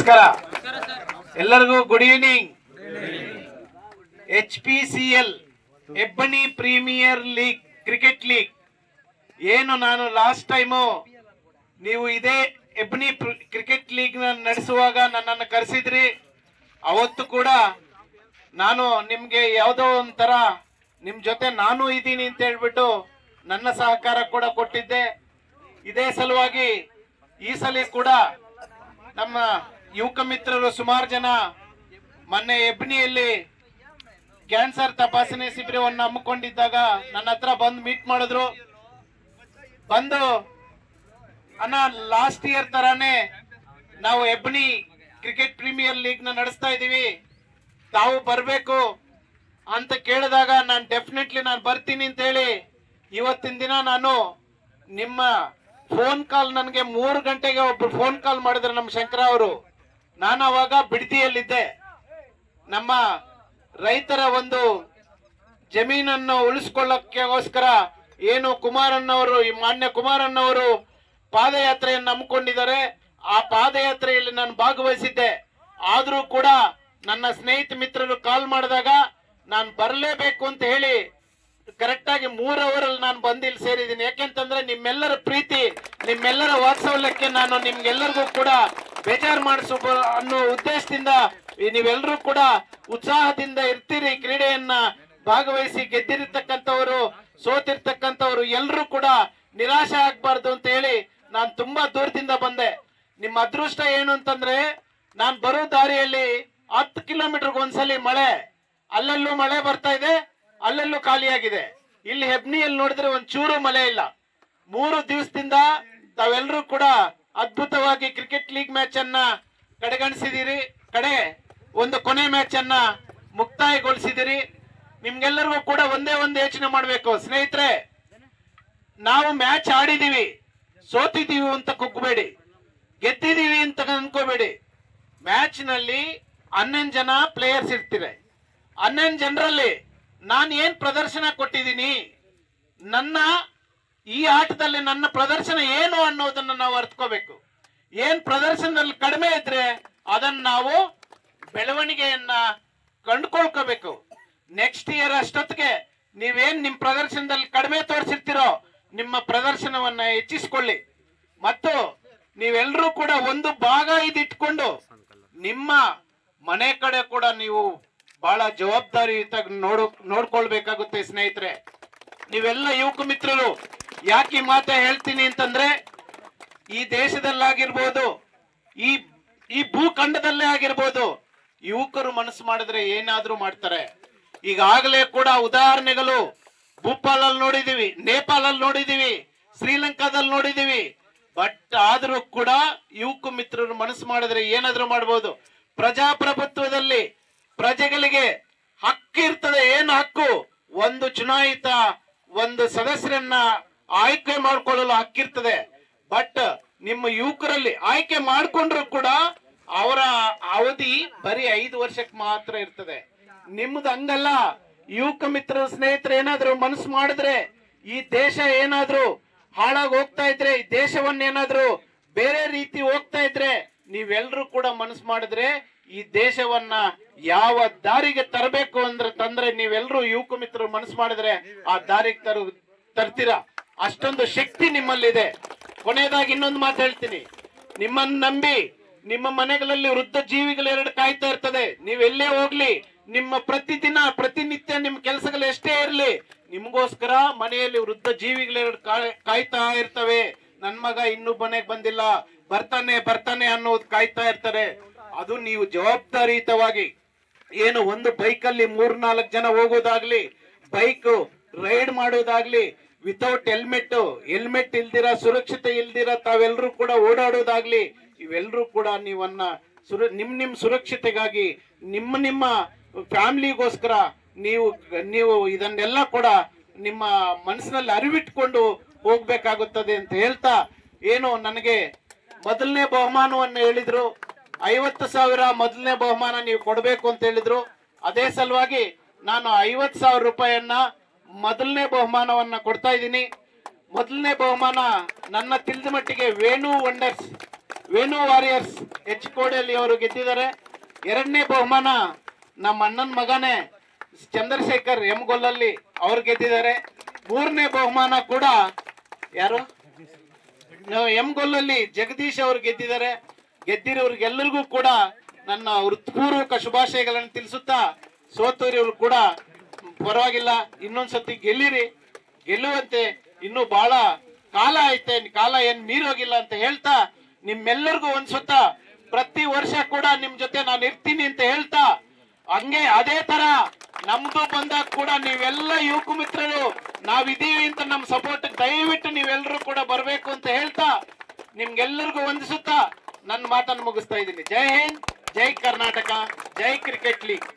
ನಮಸ್ಕಾರ ಎಲ್ಲರಿಗೂ good evening. HPCL Hebbani premier league cricket league ಏನು ನಾನು ಲಾಸ್ಟ್ ಟೈಮು ನೀವು ಇದೇ ಹೆಬ್ಬನಿ ಕ್ರಿಕೆಟ್ ಲೀಗ್ ನಡೆಸುವಾಗ ನನ್ನನ್ನು ಕರೆಸಿದ್ರಿ. ಅವತ್ತು ಕೂಡ ನಾನು ನಿಮ್ಗೆ ಯಾವುದೋ ಒಂಥರ ನಿಮ್ ಜೊತೆ ನಾನು ಇದ್ದೀನಿ ಅಂತ ಹೇಳ್ಬಿಟ್ಟು ನನ್ನ ಸಹಕಾರ ಕೂಡ ಕೊಟ್ಟಿದ್ದೆ. ಇದೇ ಸಲುವಾಗಿ ಈ ಸಲ ಕೂಡ ನಮ್ಮ ಯುವಕ ಮಿತ್ರರು ಸುಮಾರು ಜನ ಮೊನ್ನೆ ಹೆಬ್ಬನಿಯಲ್ಲಿ ಕ್ಯಾನ್ಸರ್ ತಪಾಸಣೆ ಶಿಬಿರವನ್ನು ಹಮ್ಮಿಕೊಂಡಿದ್ದಾಗ ನನ್ನ ಹತ್ರ ಬಂದು ಮೀಟ್ ಮಾಡಿದ್ರು. ಬಂದು ಅಣ್ಣ ಲಾಸ್ಟ್ ಇಯರ್ ತರಾನೇ ನಾವು ಹೆಬ್ಬನಿ ಕ್ರಿಕೆಟ್ ಪ್ರೀಮಿಯರ್ ಲೀಗ್ ನ ನಡೆಸ್ತಾ ಇದೀವಿ, ತಾವು ಬರಬೇಕು ಅಂತ ಕೇಳಿದಾಗ ನಾನು ಡೆಫಿನೆಟ್ಲಿ ನಾನು ಬರ್ತೀನಿ ಅಂತ ಹೇಳಿ ಇವತ್ತಿನ ದಿನ ನಾನು ನಿಮ್ಮ ಫೋನ್ ಕಾಲ್ ನನಗೆ 3 ಗಂಟೆಗೆ ಒಬ್ರು ಫೋನ್ ಕಾಲ್ ಮಾಡಿದ್ರು ನಮ್ಮ ಶಂಕರ ಅವರು. ನಾನು ಅವಾಗ ಬಿಡದಿಯಲ್ಲಿದ್ದೆ. ನಮ್ಮ ರೈತರ ಒಂದು ಜಮೀನನ್ನು ಉಳಿಸ್ಕೊಳ್ಳಕ್ಕೋಸ್ಕರ ಏನು ಕುಮಾರಣ್ಣವರು ಈ ಮಾನ್ಯ ಕುಮಾರಣ್ಣವರು ಪಾದಯಾತ್ರೆಯನ್ನು ಹಮ್ಮಿಕೊಂಡಿದ್ದಾರೆ. ಆ ಪಾದಯಾತ್ರೆಯಲ್ಲಿ ನಾನು ಭಾಗವಹಿಸಿದ್ದೆ. ಆದ್ರೂ ಕೂಡ ನನ್ನ ಸ್ನೇಹಿತ ಮಿತ್ರರು ಕಾಲ್ ಮಾಡಿದಾಗ ನಾನು ಬರಲೇಬೇಕು ಅಂತ ಹೇಳಿ ಕರೆಕ್ಟ್ ಆಗಿ 3 ಅವರಲ್ಲಿ ನಾನು ಬಂದು ಇಲ್ಲಿ ಸೇರಿದ್ದೀನಿ. ಯಾಕೆಂತಂದ್ರೆ ನಿಮ್ಮೆಲ್ಲರ ಪ್ರೀತಿ, ನಿಮ್ಮೆಲ್ಲರ ವಾತ್ಸಲ್ಯಕ್ಕೆ ನಾನು ನಿಮ್ಗೆಲ್ಲರಿಗೂ ಕೂಡ ಬೇಜಾರು ಮಾಡಿಸೋ ಅನ್ನೋ ಉದ್ದೇಶದಿಂದ ನೀವೆಲ್ಲರೂ ಕೂಡ ಉತ್ಸಾಹದಿಂದ ಇರ್ತೀರಿ. ಕ್ರೀಡೆಯನ್ನ ಭಾಗವಹಿಸಿ ಗೆದ್ದಿರ್ತಕ್ಕಂಥವರು, ಸೋತಿರ್ತಕ್ಕಂಥವ್ರು ಎಲ್ಲರೂ ಕೂಡ ನಿರಾಶೆ ಆಗ್ಬಾರ್ದು ಅಂತ ಹೇಳಿ ನಾನು ತುಂಬಾ ದೂರದಿಂದ ಬಂದೆ. ನಿಮ್ಮ ಅದೃಷ್ಟ ಏನು ಅಂತಂದ್ರೆ ನಾನು ಬರೋ ದಾರಿಯಲ್ಲಿ 10 ಕಿಲೋಮೀಟರ್ಗೆ ಒಂದ್ಸಲಿ ಮಳೆ, ಅಲ್ಲಲ್ಲೂ ಮಳೆ ಬರ್ತಾ ಇದೆ, ಅಲ್ಲಲ್ಲೂ ಖಾಲಿಯಾಗಿದೆ. ಇಲ್ಲಿ ಹೆಬ್ನಿಯಲ್ಲಿ ನೋಡಿದ್ರೆ ಒಂಚೂರು ಮಳೆ ಇಲ್ಲ. 3 ದಿವಸದಿಂದ ತಾವೆಲ್ಲರೂ ಕೂಡ ಅದ್ಭುತವಾಗಿ ಕ್ರಿಕೆಟ್ ಲೀಗ್ ಮ್ಯಾಚ್ ಅನ್ನ ಕಡೆಗಣಿಸಿದಿರಿ. ಒಂದು ಕೊನೆ ಮ್ಯಾಚ್ ಅನ್ನ ಮುಕ್ತಾಯಗೊಳಿಸಿದಿರಿ. ನಿಮ್ಗೆಲ್ಲರಿಗೂ ಕೂಡ ಒಂದೇ ಒಂದು ಯೋಚನೆ ಮಾಡ್ಬೇಕು ಸ್ನೇಹಿತರೆ, ನಾವು ಮ್ಯಾಚ್ ಆಡಿದೀವಿ, ಸೋತಿದೀವಿ ಅಂತ ಕುಗ್ಬೇಡಿ, ಗೆದ್ದಿದೀವಿ ಅಂತ ಅನ್ಕೋಬೇಡಿ. ಮ್ಯಾಚ್ ನಲ್ಲಿ 11 ಜನ ಪ್ಲೇಯರ್ಸ್ ಇರ್ತಾರೆ. 11 ಜನರಲ್ಲಿ ನಾನು ಏನ್ ಪ್ರದರ್ಶನ ಕೊಟ್ಟಿದ್ದೀನಿ, ನನ್ನ ಈ ಆಟದಲ್ಲಿ ನನ್ನ ಪ್ರದರ್ಶನ ಏನು ಅನ್ನೋದನ್ನ ನಾವು ಅರ್ಥಕೋಬೇಕು. ಏನ್ ಪ್ರದರ್ಶನದಲ್ಲಿ ಕಡಿಮೆ ಇದ್ರೆ ಅದನ್ನ ನಾವು ಬೆಳವಣಿಗೆಯನ್ನ ಕಂಡುಕೊಳ್ಕೋಬೇಕು. ನೆಕ್ಸ್ಟ್ ಇಯರ್ ಅಷ್ಟೊತ್ತಿಗೆ ನೀವೇನ್ ನಿಮ್ ಪ್ರದರ್ಶನದಲ್ಲಿ ಕಡಿಮೆ ತೋರಿಸಿರ್ತೀರೋ ನಿಮ್ಮ ಪ್ರದರ್ಶನವನ್ನ ಹೆಚ್ಚಿಸ್ಕೊಳ್ಳಿ. ಮತ್ತು ನೀವೆಲ್ಲರೂ ಕೂಡ ಒಂದು ಭಾಗ ಇದಿಟ್ಕೊಂಡು ನಿಮ್ಮ ಮನೆ ಕಡೆ ಕೂಡ ನೀವು ಬಹಳ ಜವಾಬ್ದಾರಿಯುತ ನೋಡ್ಕೊಳ್ಬೇಕಾಗುತ್ತೆ ಸ್ನೇಹಿತರೆ. ನೀವೆಲ್ಲ ಯುವಕ ಮಿತ್ರರು ಯಾಕೆ ಈ ಮಾತ ಹೇಳ್ತೀನಿ ಅಂತಂದ್ರೆ, ಈ ದೇಶದಲ್ಲಾಗಿರ್ಬೋದು, ಈ ಭೂಖಂಡದಲ್ಲೇ ಆಗಿರ್ಬೋದು, ಯುವಕರು ಮನಸ್ಸು ಮಾಡಿದ್ರೆ ಏನಾದ್ರೂ ಮಾಡ್ತಾರೆ. ಈಗಾಗಲೇ ಕೂಡ ಉದಾಹರಣೆಗಳು ಭೂಪಾಲಲ್ಲಿ ನೋಡಿದೀವಿ, ನೇಪಾಳಲ್ಲಿ ನೋಡಿದೀವಿ, ಶ್ರೀಲಂಕಾದಲ್ಲಿ ನೋಡಿದೀವಿ. ಬಟ್ ಆದ್ರೂ ಕೂಡ ಯುವಕ ಮಿತ್ರರು ಮನಸ್ಸು ಮಾಡಿದ್ರೆ ಏನಾದ್ರೂ ಮಾಡ್ಬೋದು. ಪ್ರಜಾಪ್ರಭುತ್ವದಲ್ಲಿ ಪ್ರಜೆಗಳಿಗೆ ಹಕ್ಕು ಇರ್ತದೆ. ಏನು ಹಕ್ಕು? ಒಂದು ಚುನಾಯಿತ ಒಂದು ಸದಸ್ಯರನ್ನ ಆಯ್ಕೆ ಮಾಡ್ಕೊಳ್ಳಲು ಹಕ್ಕಿರ್ತದೆ. ಬಟ್ ನಿಮ್ಮ ಯುವಕರಲ್ಲಿ ಆಯ್ಕೆ ಮಾಡ್ಕೊಂಡ್ರು ಕೂಡ ಅವರ ಅವಧಿ ಬರೀ 5 ವರ್ಷಕ್ಕೆ ಮಾತ್ರ ಇರ್ತದೆ. ನಿಮ್ದು ಹಂಗಲ್ಲ. ಯುವಕ ಮಿತ್ರ ಸ್ನೇಹಿತರು ಏನಾದ್ರು ಮನಸ್ಸು ಮಾಡಿದ್ರೆ, ಈ ದೇಶ ಏನಾದ್ರು ಹಾಳಾಗಿ ಹೋಗ್ತಾ ಇದ್ರೆ, ಈ ದೇಶವನ್ನೇನಾದ್ರು ಬೇರೆ ರೀತಿ ಹೋಗ್ತಾ ಇದ್ರೆ, ನೀವೆಲ್ಲರೂ ಕೂಡ ಮನಸ್ಸು ಮಾಡಿದ್ರೆ ಈ ದೇಶವನ್ನ ಯಾವ ದಾರಿಗೆ ತರಬೇಕು ತಂದ್ರೆ ನೀವೆಲ್ಲರೂ ಯುವಕ ಮಿತ್ರರು ಮನಸ್ಸು ಮಾಡಿದ್ರೆ ಆ ದಾರಿಗೆ ತರ್ತೀರಾ. ಅಷ್ಟೊಂದು ಶಕ್ತಿ ನಿಮ್ಮಲ್ಲಿದೆ. ಕೊನೆಯದಾಗಿ ಇನ್ನೊಂದು ಮಾತು ಹೇಳ್ತೀನಿ, ನಿಮ್ಮನ್ನ ನಂಬಿ ನಿಮ್ಮ ಮನೆಗಳಲ್ಲಿ ವೃದ್ಧ ಜೀವಿಗಳು 2 ಕಾಯ್ತಾ ಇರ್ತದೆ. ನೀವೆಲ್ಲೇ ಹೋಗ್ಲಿ, ನಿಮ್ಮ ಪ್ರತಿನಿತ್ಯ ನಿಮ್ಮ ಕೆಲಸಗಳು ಎಷ್ಟೇ ಇರ್ಲಿ, ನಿಮ್ಗೋಸ್ಕರ ಮನೆಯಲ್ಲಿ ವೃದ್ಧ ಜೀವಿಗಳು 2 ಕಾಯ್ತಾ ಇರ್ತವೆ. ನನ್ ಮಗ ಇನ್ನೂ ಮನೆಗೆ ಬಂದಿಲ್ಲ, ಬರ್ತಾನೆ ಅನ್ನೋದು ಕಾಯ್ತಾ ಇರ್ತಾರೆ. ಅದು ನೀವು ಜವಾಬ್ದಾರಿಯುತವಾಗಿ ಏನು ಒಂದು ಬೈಕಲ್ಲಿ 3-4 ಜನ ಹೋಗೋದಾಗ್ಲಿ, ಬೈಕ್ ರೈಡ್ ಮಾಡೋದಾಗ್ಲಿ, ವಿತೌಟ್ ಹೆಲ್ಮೆಟ್ ಇಲ್ದಿರ, ಸುರಕ್ಷತೆ ಇಲ್ದಿರ ತಾವೆಲ್ಲರೂ ಕೂಡ ಓಡಾಡೋದಾಗ್ಲಿ, ಇವೆಲ್ಲರೂ ಕೂಡ ನೀವನ್ನ ನಿಮ್ ಸುರಕ್ಷತೆಗಾಗಿ ನಿಮ್ಮ ಫ್ಯಾಮಿಲಿಗೋಸ್ಕರ ನೀವು ಇದನ್ನೆಲ್ಲ ಕೂಡ ನಿಮ್ಮ ಮನಸ್ಸಿನಲ್ಲಿ ಅರಿವಿಟ್ಕೊಂಡು ಹೋಗ್ಬೇಕಾಗುತ್ತದೆ ಅಂತ ಹೇಳ್ತಾ, ಏನು ನನಗೆ ಮೊದಲನೇ ಬಹುಮಾನವನ್ನು ಹೇಳಿದ್ರು, 50,000 ಮೊದಲನೇ ಬಹುಮಾನ ನೀವು ಕೊಡಬೇಕು ಅಂತ ಹೇಳಿದ್ರು. ಅದೇ ಸಲುವಾಗಿ ನಾನು 50,000 ರೂಪಾಯಿಯನ್ನ ಮೊದಲನೇ ಬಹುಮಾನವನ್ನ ಕೊಡ್ತಾ ಇದ್ದೀನಿ. ಮೊದಲನೇ ಬಹುಮಾನ ನನ್ನ ತಿಳಿದ ಮಟ್ಟಿಗೆ ವೇಣು ವಾರಿಯರ್ಸ್ ಎಚ್ ಕೋಡಿಯಲ್ಲಿ ಅವರು ಗೆದ್ದಿದ್ದಾರೆ. ಎರಡನೇ ಬಹುಮಾನ ನಮ್ಮ ಅಣ್ಣನ ಮಗನೇ ಚಂದ್ರಶೇಖರ್ ಎಂ ಗೊಲ್ಲಲ್ಲಿ ಅವ್ರು ಗೆದ್ದಿದ್ದಾರೆ. ಮೂರನೇ ಬಹುಮಾನ ಕೂಡ ಯಾರು ಎಂ ಗೊಲ್ಲಲ್ಲಿ ಜಗದೀಶ್ ಅವರು ಗೆದ್ದಿದ್ದಾರೆ. ಗೆದ್ದಿರೋರಿಗೆಲ್ಲರಿಗೂ ಕೂಡ ನನ್ನ ಹೃತ್ಪೂರ್ವಕ ಶುಭಾಶಯಗಳನ್ನು ತಿಳಿಸುತ್ತಾ, ಸೋತೂರಿಯವರು ಕೂಡ ಪರವಾಗಿಲ್ಲ, ಇನ್ನೊಂದ್ಸತಿ ಗೆಲ್ಲುವಂತೆ ಇನ್ನೂ ಬಹಳ ಕಾಲ ಐತೆ, ಕಾಲ ಏನ್ ಮೀರೋಗಿಲ್ಲ ಅಂತ ಹೇಳ್ತಾ, ನಿಮ್ಮೆಲ್ಲರಿಗೂ ಒಂದ್ಸತ ಪ್ರತಿ ವರ್ಷ ಕೂಡ ನಿಮ್ ಜೊತೆ ನಾನು ಇರ್ತೀನಿ ಅಂತ ಹೇಳ್ತಾ, ಹಂಗೆ ಅದೇ ತರ ನಮ್ದು ಬಂದಾಗ ಕೂಡ ನೀವೆಲ್ಲ ಯುವಕ ಮಿತ್ರರು ನಾವಿದೀವಿ ಅಂತ ನಮ್ ಸಪೋರ್ಟ್ ದಯವಿಟ್ಟು ನೀವೆಲ್ಲರೂ ಕೂಡ ಬರ್ಬೇಕು ಅಂತ ಹೇಳ್ತಾ, ನಿಮ್ಗೆಲ್ಲರಿಗೂ ವಂದಿಸುತ್ತಾ ನನ್ನ ಮಾತನ್ನು ಮುಗಿಸ್ತಾ ಇದ್ದೀನಿ. ಜೈ ಹಿಂದ್, ಜೈ ಕರ್ನಾಟಕ, ಜೈ ಕ್ರಿಕೆಟ್ ಲೀಗ್.